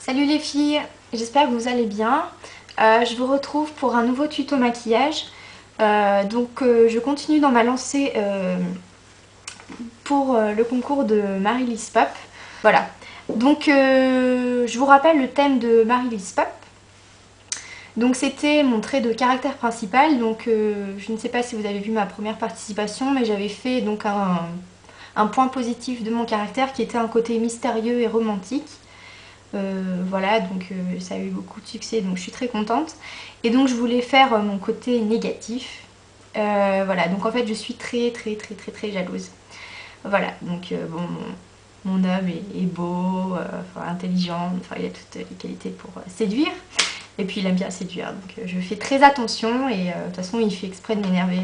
Salut les filles, j'espère que vous allez bien. Je vous retrouve pour un nouveau tuto maquillage. Je continue dans ma lancée pour le concours de Marylis Pop. Voilà, je vous rappelle le thème de Marylis Pop. Donc c'était mon trait de caractère principal. Je ne sais pas si vous avez vu ma première participation, mais j'avais fait donc un point positif de mon caractère qui était un côté mystérieux et romantique. Ça a eu beaucoup de succès, donc je suis très contente. Et donc je voulais faire mon côté négatif. Donc en fait je suis très jalouse. Voilà, mon homme est beau, intelligent, il a toutes les qualités pour séduire. Et puis il aime bien séduire, donc je fais très attention et de toute façon il fait exprès de m'énerver,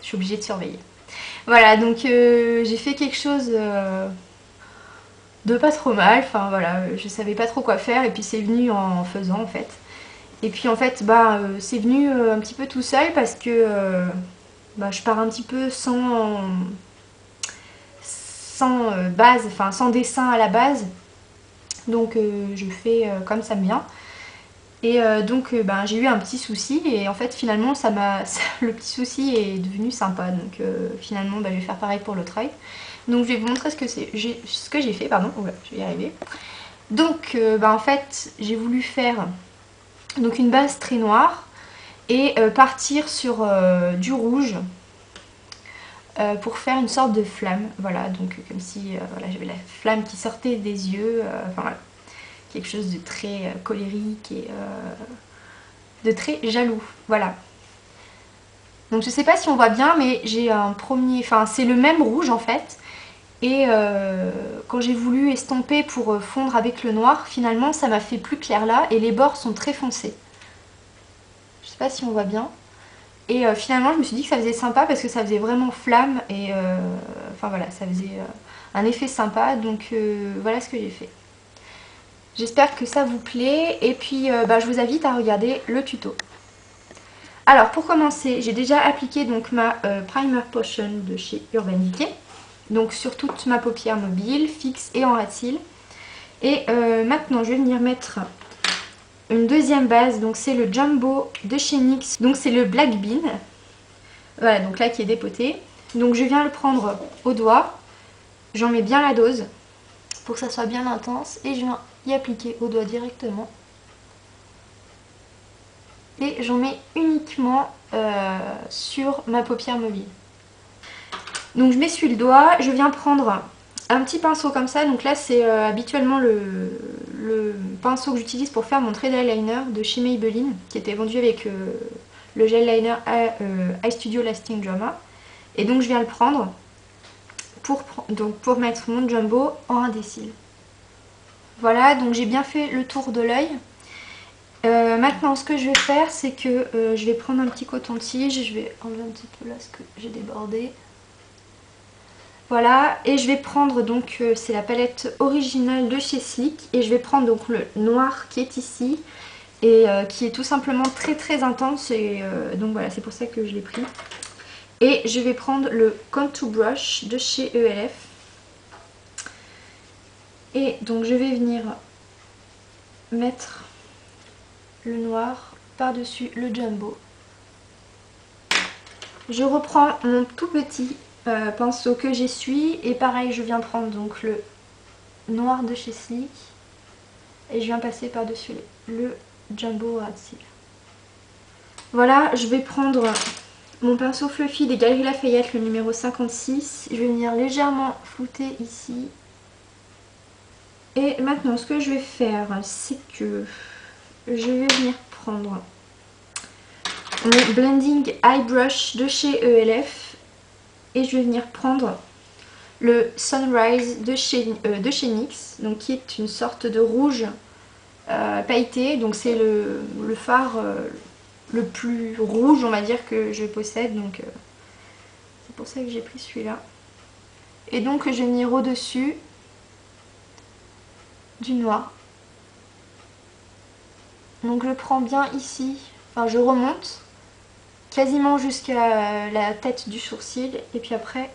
je suis obligée de surveiller. Voilà, j'ai fait quelque chose de pas trop mal, je savais pas trop quoi faire et puis c'est venu en faisant en fait. Et puis en fait c'est venu un petit peu tout seul parce que je pars un petit peu sans base, enfin sans dessin à la base. Je fais comme ça me vient. Et j'ai eu un petit souci et en fait finalement le petit souci est devenu sympa. Finalement je vais faire pareil pour l'autre œil. Donc je vais vous montrer ce que j'ai fait, pardon, voilà, je vais y arriver. En fait j'ai voulu faire donc une base très noire et partir sur du rouge pour faire une sorte de flamme. Voilà, comme si j'avais la flamme qui sortait des yeux, voilà, quelque chose de très colérique et de très jaloux. Voilà. Donc je sais pas si on voit bien, mais j'ai un premier, c'est le même rouge en fait. Et quand j'ai voulu estomper pour fondre avec le noir, finalement ça m'a fait plus clair là et les bords sont très foncés. Je sais pas si on voit bien. Et finalement je me suis dit que ça faisait sympa parce que ça faisait vraiment flamme et ça faisait un effet sympa. Voilà ce que j'ai fait. J'espère que ça vous plaît et puis je vous invite à regarder le tuto. Alors pour commencer, j'ai déjà appliqué donc ma Primer Potion de chez Urban Decay. Donc sur toute ma paupière mobile, fixe et en ras de cils. Et maintenant je vais venir mettre une deuxième base, donc c'est le Jumbo de chez NYX. Donc c'est le Black Bean. Voilà, donc là qui est dépoté. Donc je viens le prendre au doigt. J'en mets bien la dose pour que ça soit bien intense. Et je viens y appliquer au doigt directement. Et j'en mets uniquement sur ma paupière mobile. Donc je m'essuie le doigt, je viens prendre un petit pinceau comme ça. Donc là c'est habituellement le pinceau que j'utilise pour faire mon trait d'eyeliner de chez Maybelline, qui était vendu avec le gel liner Eye Studio Lasting Drama. Et donc je viens le prendre pour mettre mon jumbo en ras des cils. Voilà, donc j'ai bien fait le tour de l'œil. Maintenant ce que je vais faire c'est que je vais prendre un petit coton-tige, je vais enlever un petit peu là ce que j'ai débordé. Voilà, et je vais prendre donc, c'est la palette originale de chez Sleek, et je vais prendre donc le noir qui est ici, et qui est tout simplement très intense, et donc voilà, c'est pour ça que je l'ai pris. Et je vais prendre le Contour Brush de chez ELF. Et donc je vais venir mettre le noir par-dessus le jumbo. Je reprends mon tout petit pinceau que j'essuie et pareil je viens prendre donc le noir de chez Sleek et je viens passer par-dessus le jumbo ras de cils. Voilà, je vais prendre mon pinceau fluffy des Galeries Lafayette, le numéro 56. Je vais venir légèrement flouter ici. Et maintenant ce que je vais faire c'est que je vais venir prendre mon Blending Eye Brush de chez ELF. Et je vais venir prendre le Sunrise de chez NYX, donc qui est une sorte de rouge pailleté. Donc c'est le fard le plus rouge on va dire que je possède, donc c'est pour ça que j'ai pris celui-là. Et donc je vais venir au-dessus du noir. Donc je prends bien ici, enfin je remonte quasiment jusqu'à la tête du sourcil et puis après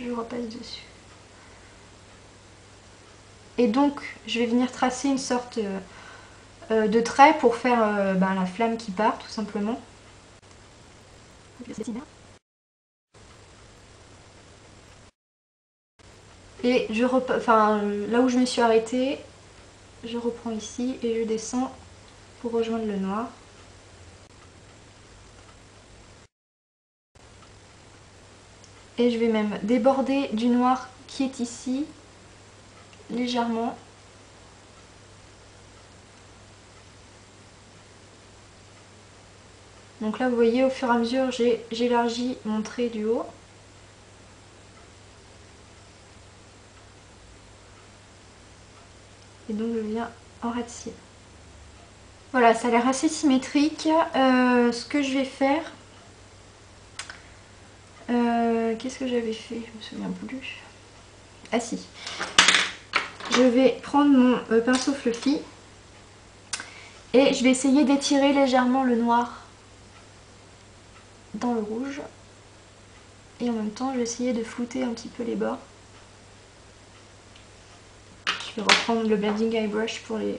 je repasse dessus. et donc je vais venir tracer une sorte de trait pour faire la flamme qui part tout simplement. Et là où je me suis arrêtée, je reprends ici et je descends pour rejoindre le noir. Et je vais même déborder du noir qui est ici, légèrement. Donc là vous voyez, au fur et à mesure j'élargis mon trait du haut. Et donc je viens en ras de cils. Voilà, ça a l'air assez symétrique. Ce que je vais faire... qu'est-ce que j'avais fait? Je me souviens plus. Ah si. Je vais prendre mon pinceau fluffy. Et je vais essayer d'étirer légèrement le noir dans le rouge. Et en même temps, je vais essayer de flouter un petit peu les bords. Je vais reprendre le blending eye brush pour les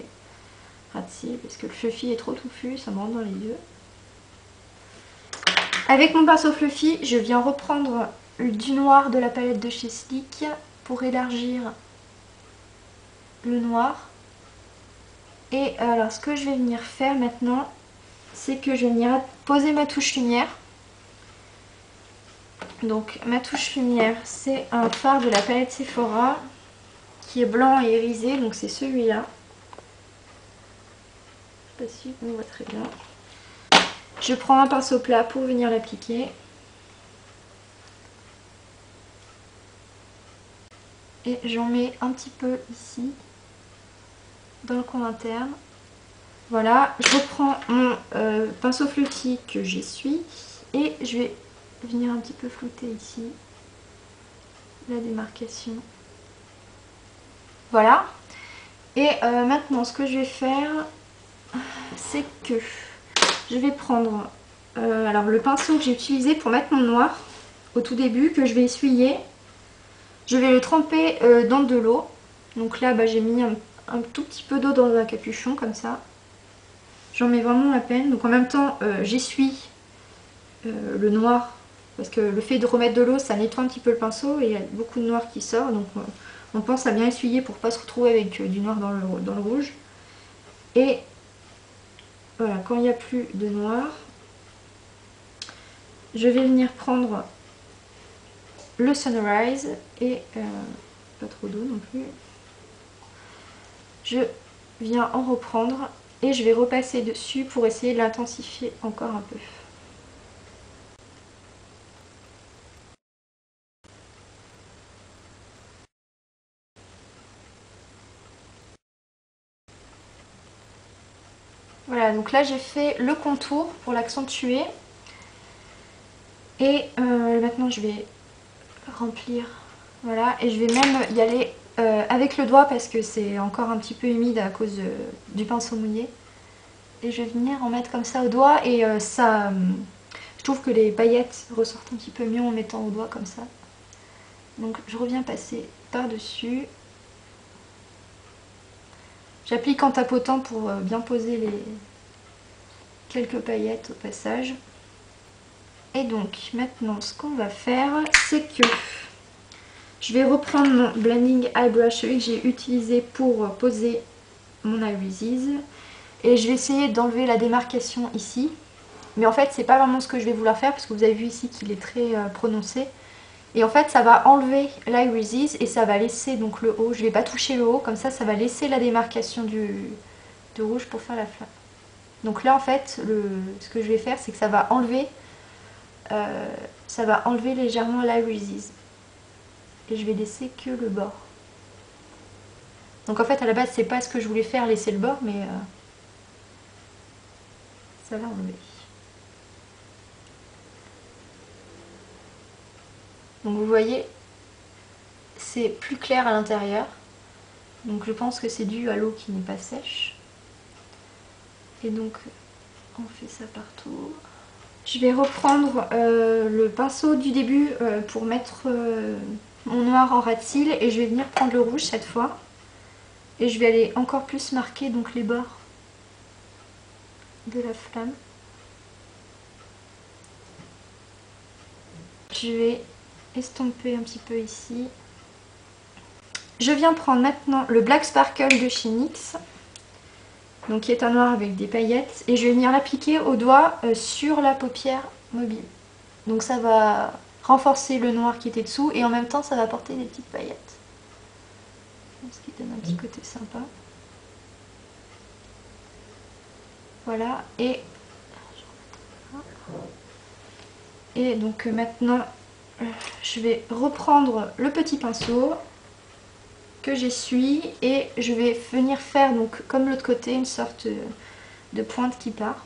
ras de cils parce que le fluffy est trop touffu, ça me rentre dans les yeux. Avec mon pinceau fluffy, je viens reprendre du noir de la palette de chez Sleek pour élargir le noir. Et alors, ce que je vais venir faire maintenant, c'est que je vais venir poser ma touche lumière. Donc ma touche lumière, c'est un fard de la palette Sephora qui est blanc et irisé, donc c'est celui-là. Je sais pas si on voit très bien. Je prends un pinceau plat pour venir l'appliquer. Et j'en mets un petit peu ici, dans le coin interne. Voilà, je reprends mon pinceau fluffy que j'essuie et je vais venir un petit peu flouter ici la démarcation. Voilà. Et maintenant, ce que je vais faire, c'est que je vais prendre alors le pinceau que j'ai utilisé pour mettre mon noir au tout début, que je vais essuyer. Je vais le tremper dans de l'eau. Donc là, j'ai mis un tout petit peu d'eau dans un capuchon comme ça. J'en mets vraiment à peine. Donc en même temps, j'essuie le noir. Parce que le fait de remettre de l'eau, ça nettoie un petit peu le pinceau et il y a beaucoup de noir qui sort. Donc on pense à bien essuyer pour ne pas se retrouver avec du noir dans le rouge. Et voilà, quand il n'y a plus de noir, je vais venir prendre le Sunrise et pas trop d'eau non plus. Je viens en reprendre et je vais repasser dessus pour essayer de l'intensifier encore un peu. Voilà, donc là j'ai fait le contour pour l'accentuer. Et maintenant je vais remplir. Voilà, et je vais même y aller avec le doigt parce que c'est encore un petit peu humide à cause du pinceau mouillé. Et je vais venir en mettre comme ça au doigt et je trouve que les paillettes ressortent un petit peu mieux en mettant au doigt comme ça. Donc je reviens passer par-dessus. J'applique en tapotant pour bien poser les quelques paillettes au passage. Et donc maintenant ce qu'on va faire, c'est que je vais reprendre mon blending eye brush, celui que j'ai utilisé pour poser mon irises. Et je vais essayer d'enlever la démarcation ici. Mais en fait c'est pas vraiment ce que je vais vouloir faire parce que vous avez vu ici qu'il est très prononcé. Et en fait ça va enlever l'irises et ça va laisser donc le haut. Je vais pas toucher le haut, comme ça ça va laisser la démarcation du rouge pour faire la flamme. Donc là en fait ce que je vais faire c'est que ça va enlever légèrement l'irises. Et je vais laisser que le bord. Donc en fait à la base c'est pas ce que je voulais faire, laisser le bord, mais ça va enlever. Donc vous voyez, c'est plus clair à l'intérieur. Donc je pense que c'est dû à l'eau qui n'est pas sèche. Et donc on fait ça partout. Je vais reprendre le pinceau du début pour mettre mon noir en ras de cils et je vais venir prendre le rouge cette fois. Et je vais aller encore plus marquer donc les bords de la flamme. Je vais estomper un petit peu ici. Je viens prendre maintenant le Black Sparkle de chez NYX, donc qui est un noir avec des paillettes, et je vais venir l'appliquer au doigt sur la paupière mobile. Donc ça va renforcer le noir qui était dessous et en même temps ça va apporter des petites paillettes. Ce qui donne un petit côté sympa. Voilà, et donc maintenant je vais reprendre le petit pinceau que j'essuie et je vais venir faire donc comme l'autre côté une sorte de pointe qui part.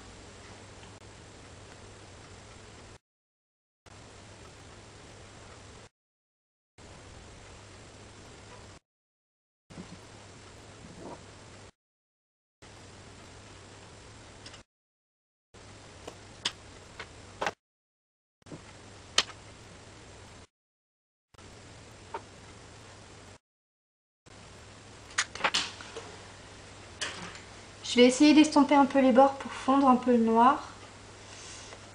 Je vais essayer d'estomper un peu les bords pour fondre un peu le noir.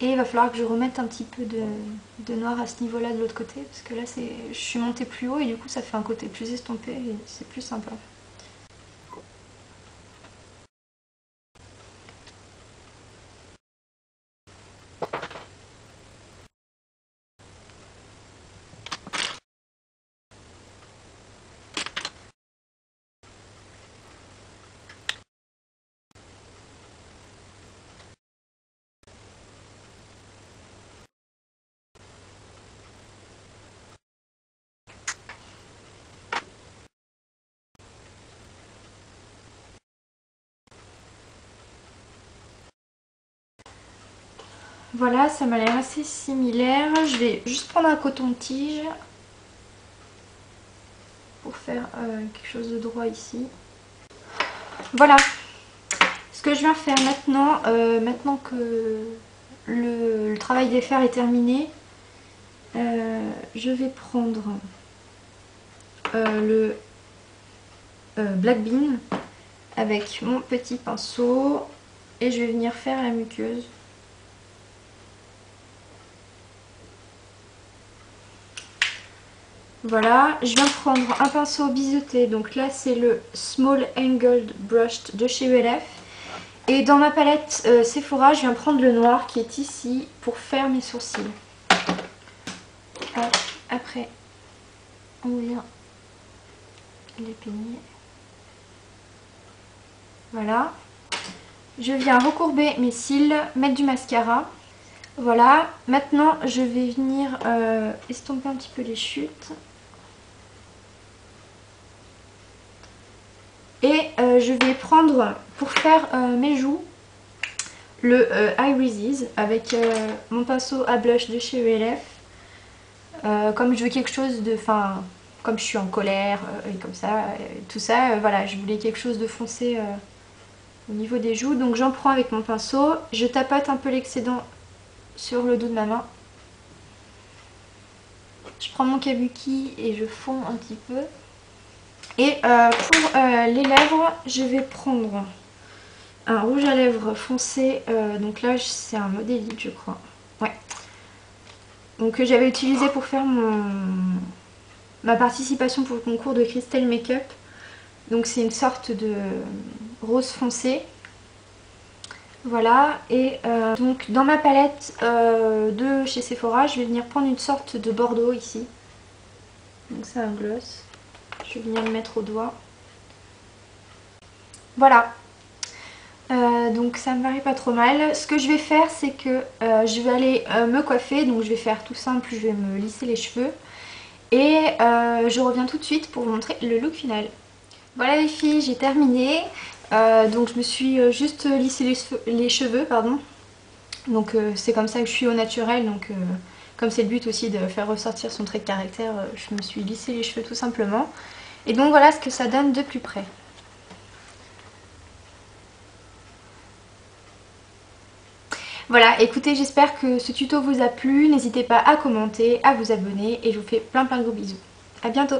Et il va falloir que je remette un petit peu de noir à ce niveau-là de l'autre côté. Parce que là, je suis montée plus haut et du coup, ça fait un côté plus estompé et c'est plus sympa. Voilà, ça m'a l'air assez similaire. Je vais juste prendre un coton-tige pour faire quelque chose de droit ici. Voilà. Ce que je viens faire maintenant, maintenant que le travail des fers est terminé, je vais prendre le Black Bean avec mon petit pinceau et je vais venir faire la muqueuse. Voilà, je viens prendre un pinceau biseauté, donc là c'est le Small Angled Brush de chez ELF. Et dans ma palette Sephora, je viens prendre le noir qui est ici pour faire mes sourcils. Après, on vient les peigner. Voilà. Je viens recourber mes cils, mettre du mascara. Voilà. Maintenant, je vais venir estomper un petit peu les chutes. Et je vais prendre, pour faire mes joues, le Iris avec mon pinceau à blush de chez ELF. Comme je veux quelque chose de... Enfin, comme je suis en colère et comme ça, tout ça, voilà, je voulais quelque chose de foncé au niveau des joues. Donc j'en prends avec mon pinceau, je tapote un peu l'excédent sur le dos de ma main. Je prends mon kabuki et je fonds un petit peu. Et pour les lèvres, je vais prendre un rouge à lèvres foncé. Donc là, c'est un Modélite, je crois. Ouais. Donc que j'avais utilisé pour faire ma participation pour le concours de Crystal Makeup. Donc c'est une sorte de rose foncé. Voilà, et donc dans ma palette de chez Sephora, je vais venir prendre une sorte de bordeaux ici. Donc c'est un gloss. Je vais venir le mettre au doigt. Voilà. Donc ça me paraît pas trop mal. Ce que je vais faire, c'est que je vais aller me coiffer. Donc je vais faire tout simple, je vais me lisser les cheveux. Et je reviens tout de suite pour vous montrer le look final. Voilà les filles, j'ai terminé. Donc je me suis juste lissé les cheveux, pardon. Donc c'est comme ça que je suis au naturel. Donc comme c'est le but aussi de faire ressortir son trait de caractère, je me suis lissé les cheveux tout simplement. Et donc voilà ce que ça donne de plus près. Voilà, écoutez, j'espère que ce tuto vous a plu. N'hésitez pas à commenter, à vous abonner et je vous fais plein de gros bisous. À bientôt!